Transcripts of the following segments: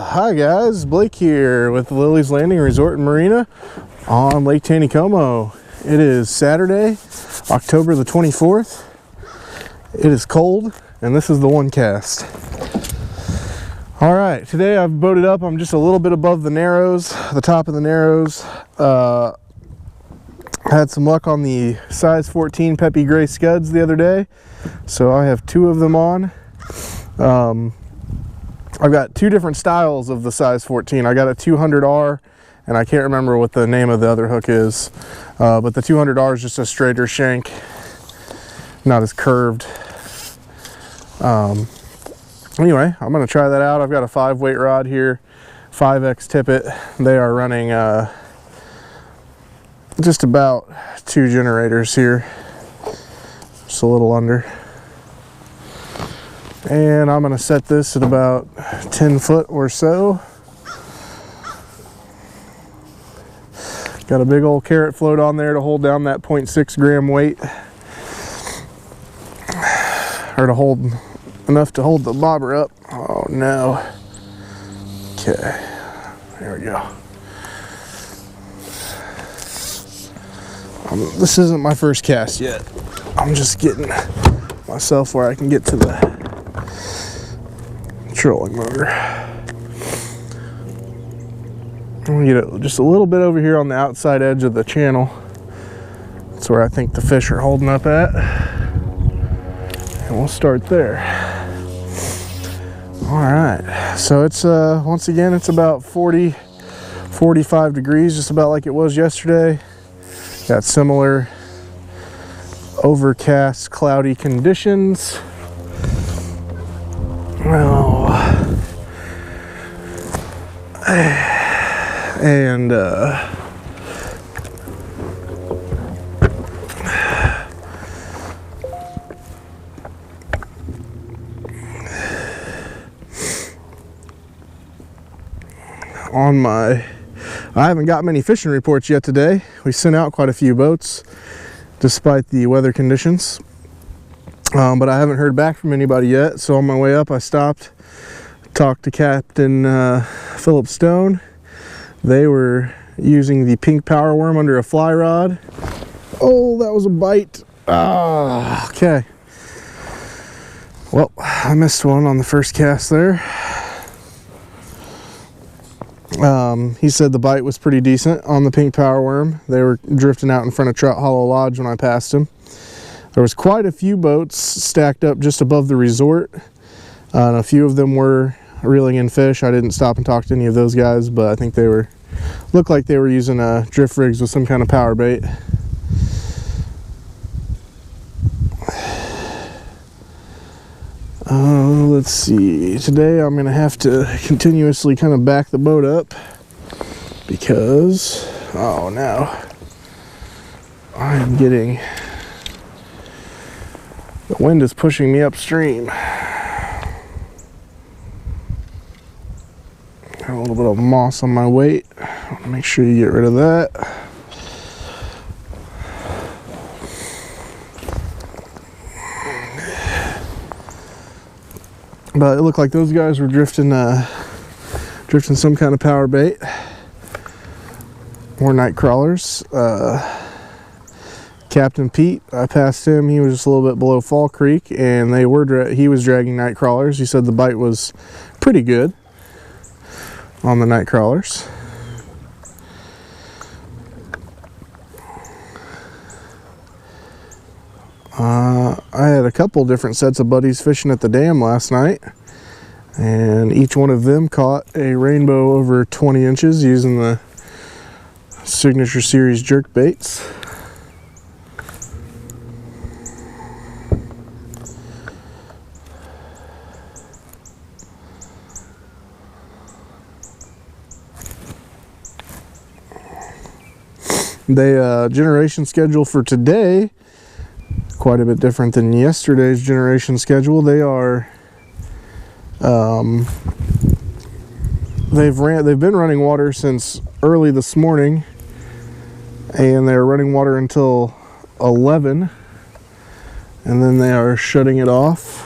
Hi guys, Blake here with Lilley's Landing Resort and Marina on Lake Taneycomo. It is Saturday, October the 24th. It is cold and this is the one cast. All right, today I've boated up. I'm just a little bit above the Narrows, the top of the Narrows. Had some luck on the size 14 Peppy Gray scuds the other day, so I have two of them on. I've got two different styles of the size 14. I got a 200R, and I can't remember what the name of the other hook is, but the 200R is just a straighter shank, not as curved. Anyway, I'm going to try that out. I've got a 5-weight rod here, 5X tippet. They are running just about 2 generators here, just a little under. And I'm going to set this at about 10 foot or so. Got a big old carrot float on there to hold down that 0.6 gram weight, or to hold enough to hold the bobber up. Oh no. Okay, there we go. This isn't my first cast yet. I'm just getting myself where I can get to the trolling motor. I'm gonna get it just a little bit over here on the outside edge of the channel. That's where I think the fish are holding up at. And we'll start there. All right, so it's once again, it's about 45 degrees, just about like it was yesterday. Got similar overcast, cloudy conditions. Well, and I haven't got many fishing reports yet today. We sent out quite a few boats despite the weather conditions. But I haven't heard back from anybody yet, so on my way up I stopped, talked to Captain Philip Stone. They were using the pink power worm under a fly rod. Oh, that was a bite. Ah, okay. Well, I missed one on the first cast there. He said the bite was pretty decent on the pink power worm. They were drifting out in front of Trout Hollow Lodge when I passed him. There was quite a few boats stacked up just above the resort, and a few of them were reeling in fish. I didn't stop and talk to any of those guys, but I think they looked like they were using drift rigs with some kind of power bait. Let's see. Today I'm going to have to continuously kind of back the boat up because, oh no, I'm getting... the wind is pushing me upstream. Got a little bit of moss on my weight. Make sure you get rid of that. But it looked like those guys were drifting some kind of power bait. More night crawlers. Captain Pete, I passed him. He was just a little bit below Fall Creek, and he was dragging night crawlers. He said the bite was pretty good on the night crawlers. I had a couple different sets of buddies fishing at the dam last night, and each one of them caught a rainbow over 20 inches using the Signature Series jerk baits. The generation schedule for today, quite a bit different than yesterday's generation schedule. They are, they've been running water since early this morning, and they're running water until 11, and then they are shutting it off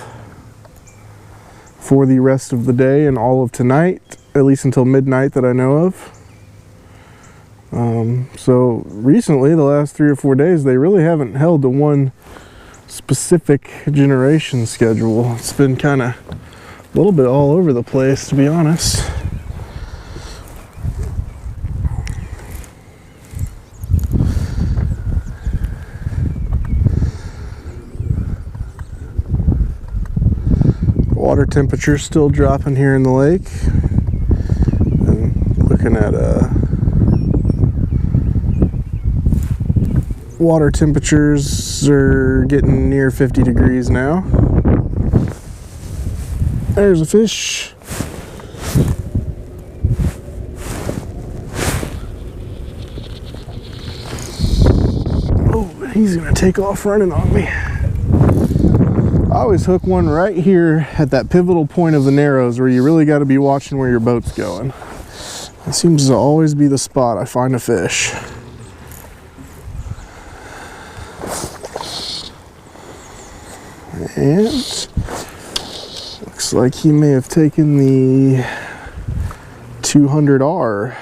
for the rest of the day and all of tonight, at least until midnight that I know of. So recently, the last 3 or 4 days, they really haven't held to one specific generation schedule. It's been kind of a little bit all over the place, to be honest. Water temperature still dropping here in the lake. And looking at water temperatures are getting near 50 degrees now. There's a fish. Oh, he's gonna take off running on me. I always hook one right here at that pivotal point of the Narrows where you really got to be watching where your boat's going. It seems to always be the spot I find a fish. And looks like he may have taken the 200R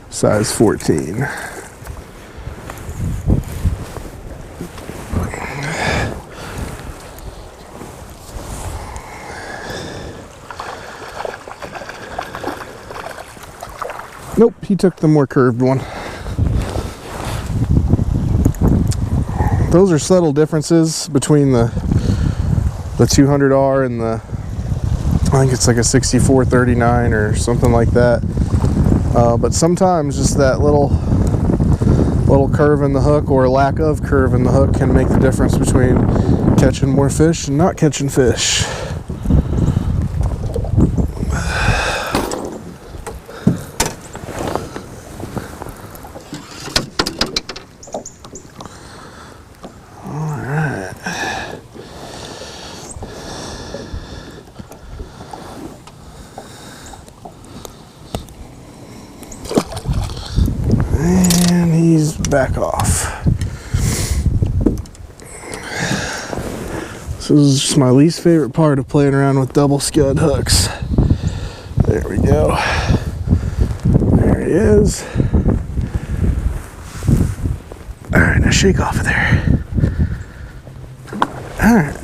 size 14. Nope, he took the more curved one. Those are subtle differences between the 200R and the, I think it's like a 6439 or something like that. But sometimes just that little curve in the hook or lack of curve in the hook can make the difference between catching more fish and not catching fish. And he's back off. This is just my least favorite part of playing around with double scud hooks. There we go. There he is. All right, now shake off of there. All right.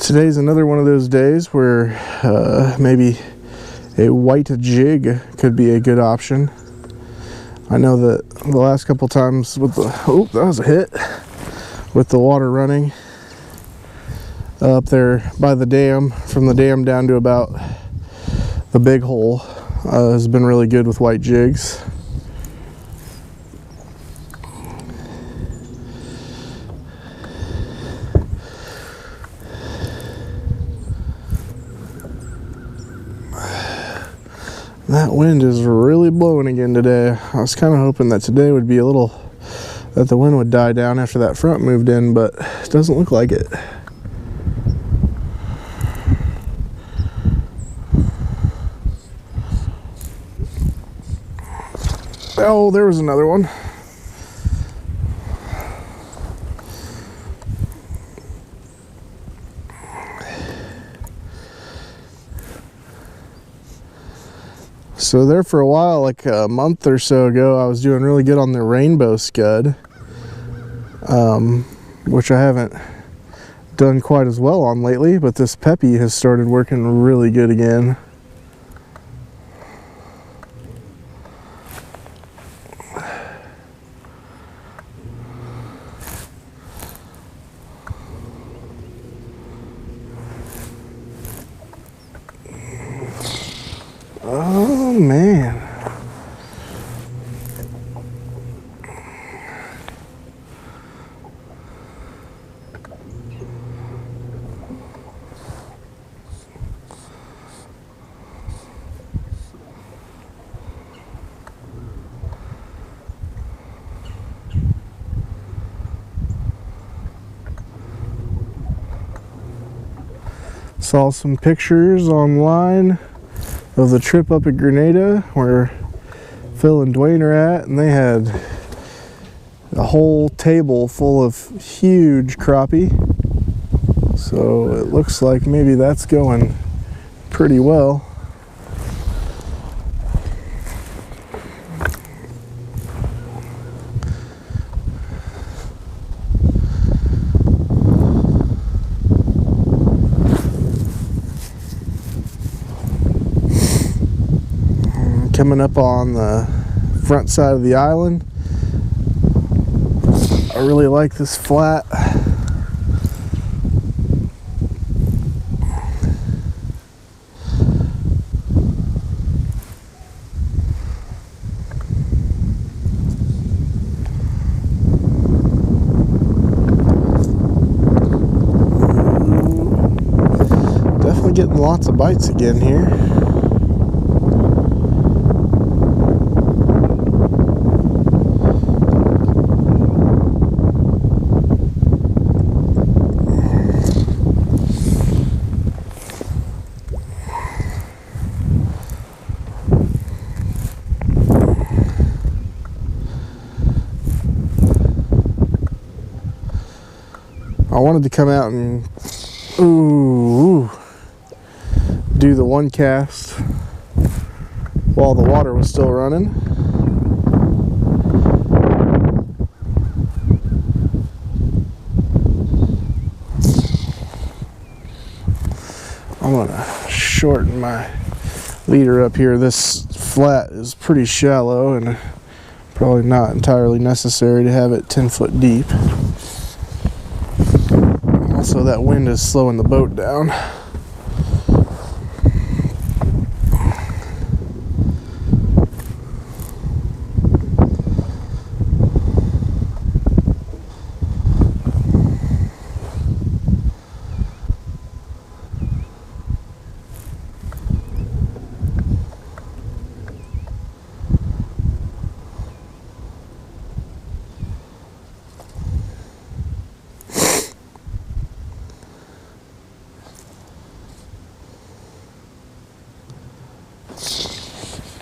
Today's another one of those days where maybe a white jig could be a good option. I know that the last couple times with the, oh, that was a hit, with the water running up there by the dam, from the dam down to about the big hole, has been really good with white jigs. That wind is really blowing again today. I was kind of hoping that today would be that the wind would die down after that front moved in, but it doesn't look like it. Oh, there was another one. So there for a while, like a month or so ago, I was doing really good on the rainbow scud, which I haven't done quite as well on lately, but this peppy has started working really good again. Oh man. Saw some pictures online of the trip up at Grenada where Phil and Dwayne are at, and they had a whole table full of huge crappie. So it looks like maybe that's going pretty well. Coming up on the front side of the island, I really like this flat. Definitely getting lots of bites again here. I wanted to come out and do the one cast while the water was still running. I'm gonna shorten my leader up here. This flat is pretty shallow and probably not entirely necessary to have it 10 foot deep. Also, that wind is slowing the boat down.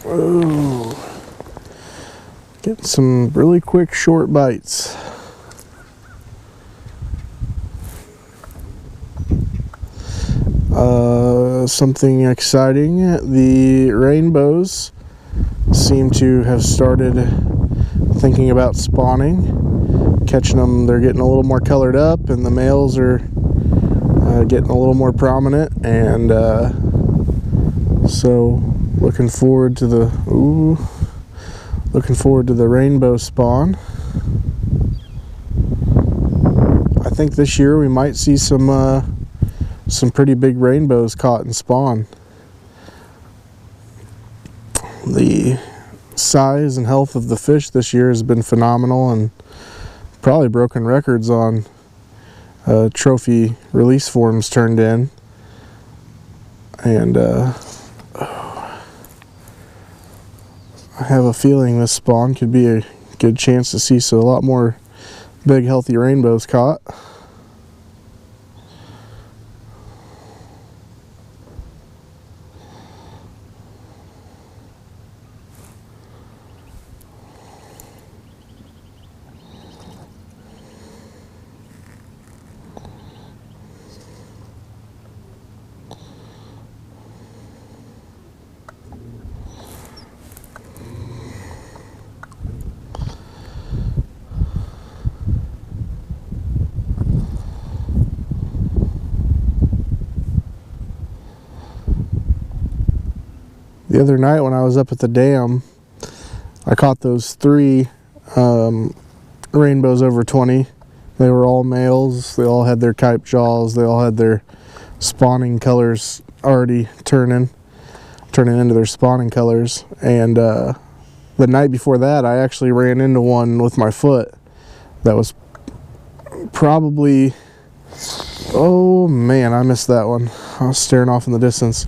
Ooh. Getting some really quick short bites. Something exciting, the rainbows seem to have started thinking about spawning, catching them. They're getting a little more colored up, and the males are getting a little more prominent, and so looking forward to the rainbow spawn. I think this year we might see some pretty big rainbows caught and spawn. The size and health of the fish this year has been phenomenal, and probably broken records on trophy release forms turned in. And I have a feeling this spawn could be a good chance to see a lot more big healthy rainbows caught. The other night when I was up at the dam, I caught those 3 rainbows over 20. They were all males. They all had their kype jaws. They all had their spawning colors already turning into their spawning colors. And the night before that, I actually ran into one with my foot that was probably, oh man, I missed that one. I was staring off in the distance.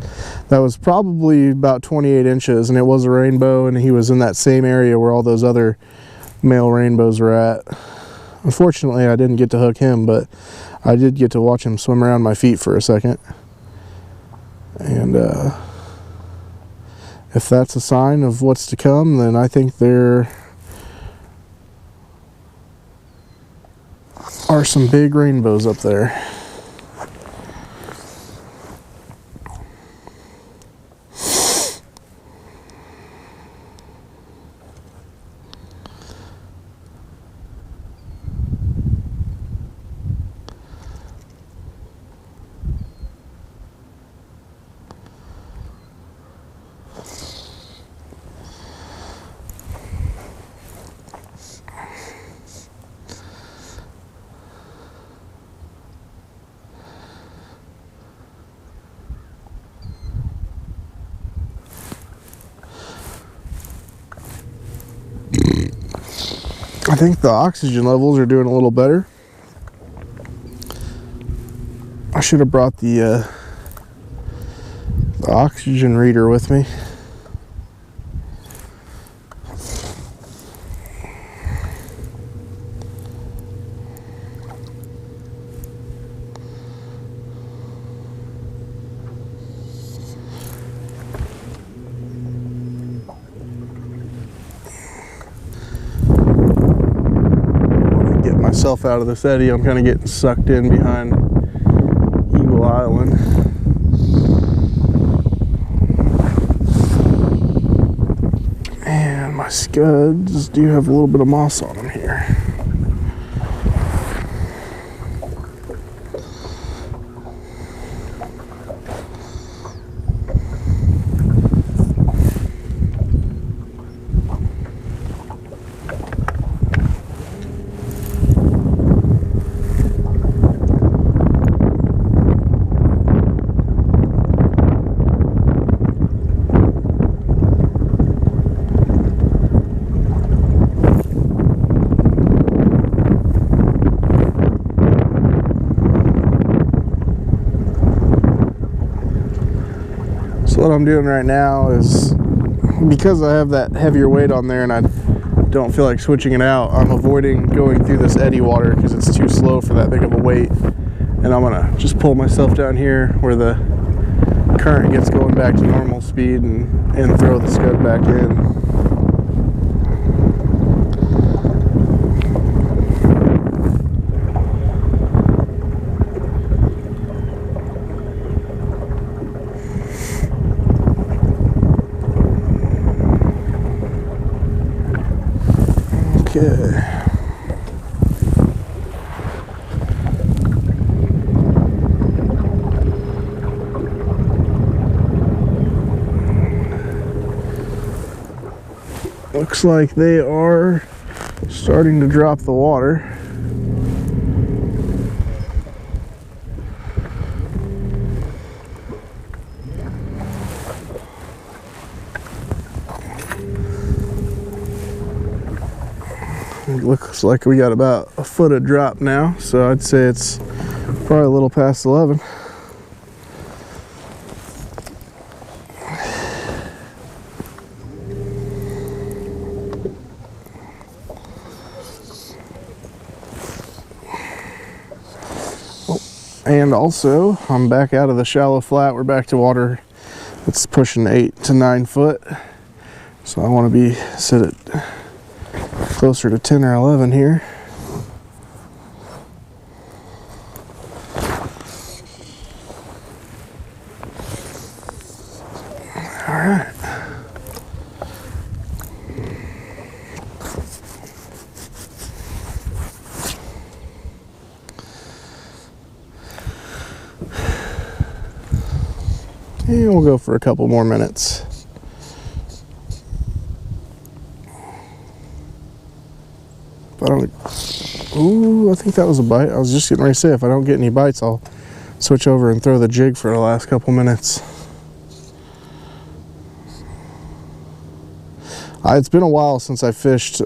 That was probably about 28 inches, and it was a rainbow, and he was in that same area where all those other male rainbows were at. Unfortunately, I didn't get to hook him, but I did get to watch him swim around my feet for a second. And If that's a sign of what's to come, then I think there are some big rainbows up there. I think the oxygen levels are doing a little better. I should have brought the oxygen reader with me. Myself out of this eddy. I'm kind of getting sucked in behind Eagle Island. And my scuds do have a little bit of moss on them here. So what I'm doing right now is, because I have that heavier weight on there and I don't feel like switching it out, I'm avoiding going through this eddy water because it's too slow for that big of a weight. And I'm gonna just pull myself down here where the current gets going back to normal speed and throw the scud back in. Okay. Looks like they are starting to drop the water. It looks like we got about a foot of drop now, so I'd say it's probably a little past 11. And also, I'm back out of the shallow flat. We're back to water that's pushing 8 to 9 foot. So I want to be set at closer to 10 or 11 here. All right. And we'll go for a couple more minutes. If I don't, ooh, I think that was a bite. I was just getting ready to say, if I don't get any bites, I'll switch over and throw the jig for the last couple minutes. It's been a while since I fished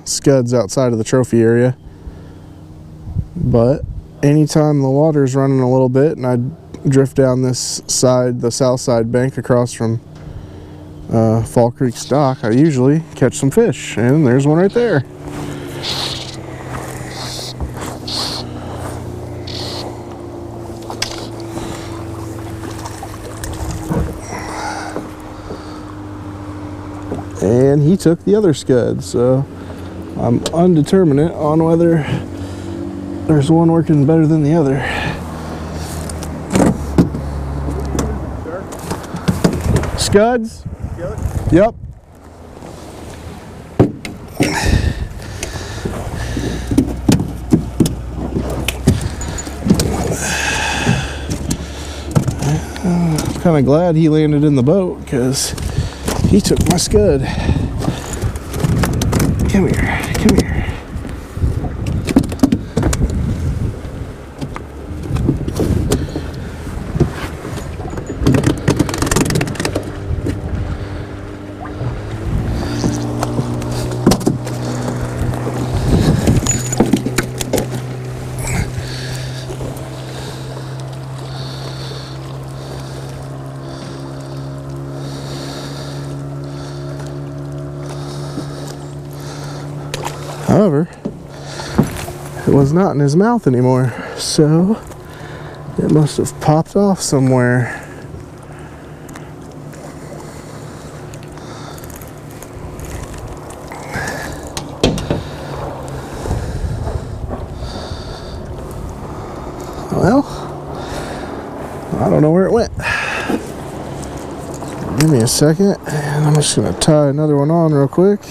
scuds outside of the trophy area, but anytime the water's running a little bit and I drift down this side, the south side bank across from Fall Creek Stock, I usually catch some fish, and there's one right there. and he took the other scud. So I'm undeterminate on whether there's one working better than the other. Scuds? Yep. I'm kind of glad he landed in the boat because he took my scud. Come here, come here. However, it was not in his mouth anymore, so it must have popped off somewhere. Well, I don't know where it went. Give me a second, and I'm just going to tie another one on real quick.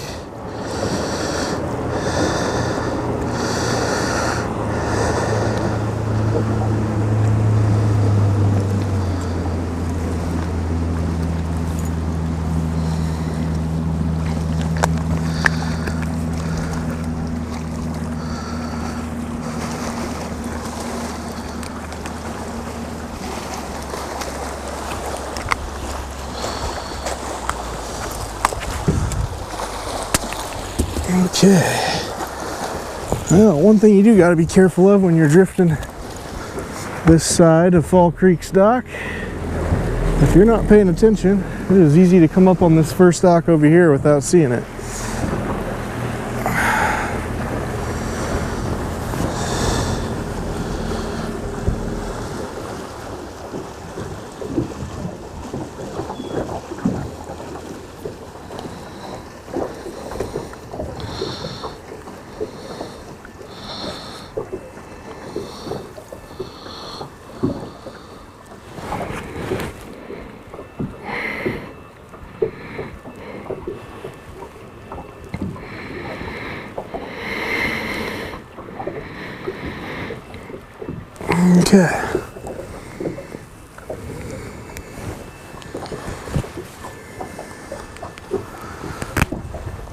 Okay. Well, one thing you do got to be careful of when you're drifting this side of Fall Creek's dock, if you're not paying attention, it is easy to come up on this first dock over here without seeing it. Okay.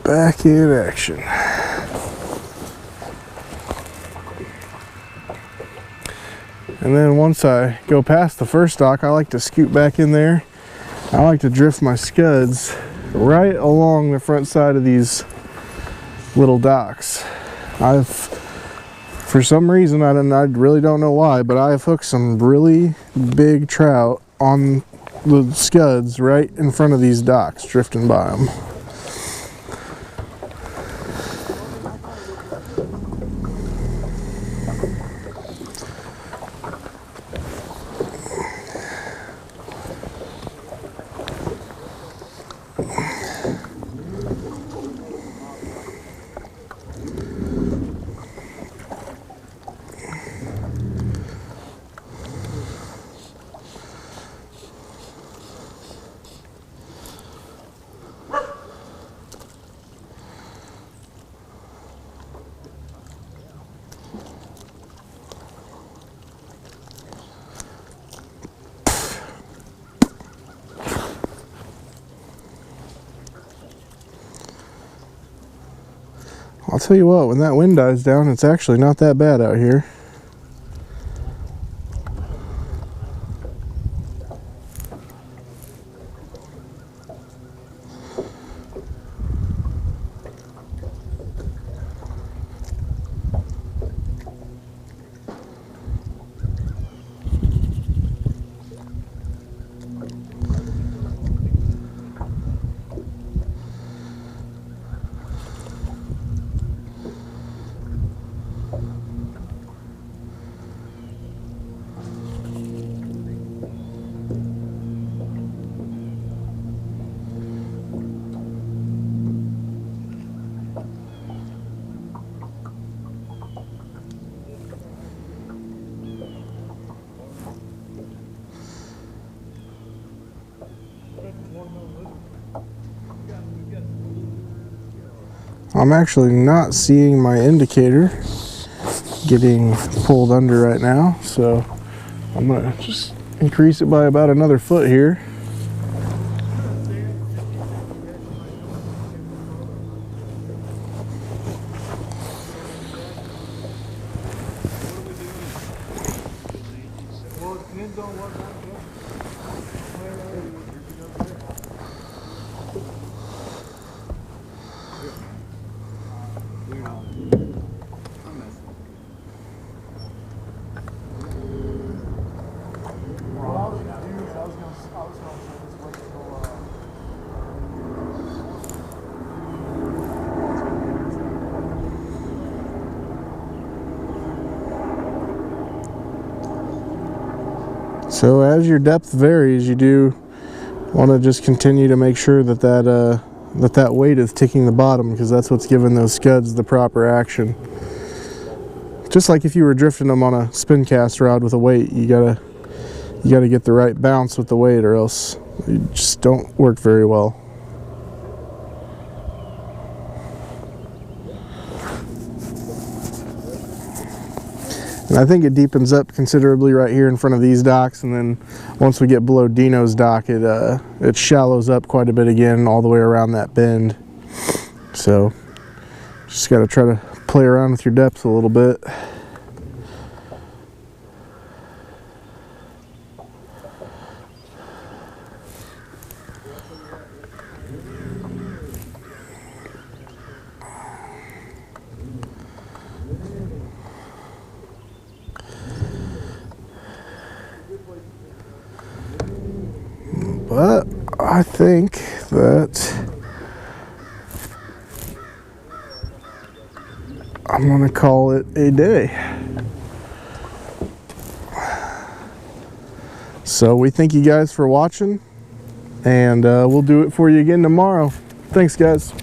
Back in action. And then once I go past the first dock, I like to scoot back in there. I like to drift my scuds right along the front side of these little docks. For some reason, I really don't know why, but I've hooked some really big trout on the scuds right in front of these docks, drifting by them. I'll tell you what, when that wind dies down, it's actually not that bad out here. I'm actually not seeing my indicator getting pulled under right now, so I'm gonna just increase it by about another foot here. So as your depth varies, you do want to just continue to make sure that that weight is ticking the bottom, because that's what's giving those scuds the proper action. Just like if you were drifting them on a spin cast rod with a weight, you gotta get the right bounce with the weight, or else you just don't work very well. And I think it deepens up considerably right here in front of these docks, and then once we get below Dino's dock, it shallows up quite a bit again all the way around that bend. So just got to try to play around with your depth a little bit. But I think that I'm gonna call it a day. So we thank you guys for watching, and we'll do it for you again tomorrow. Thanks, guys.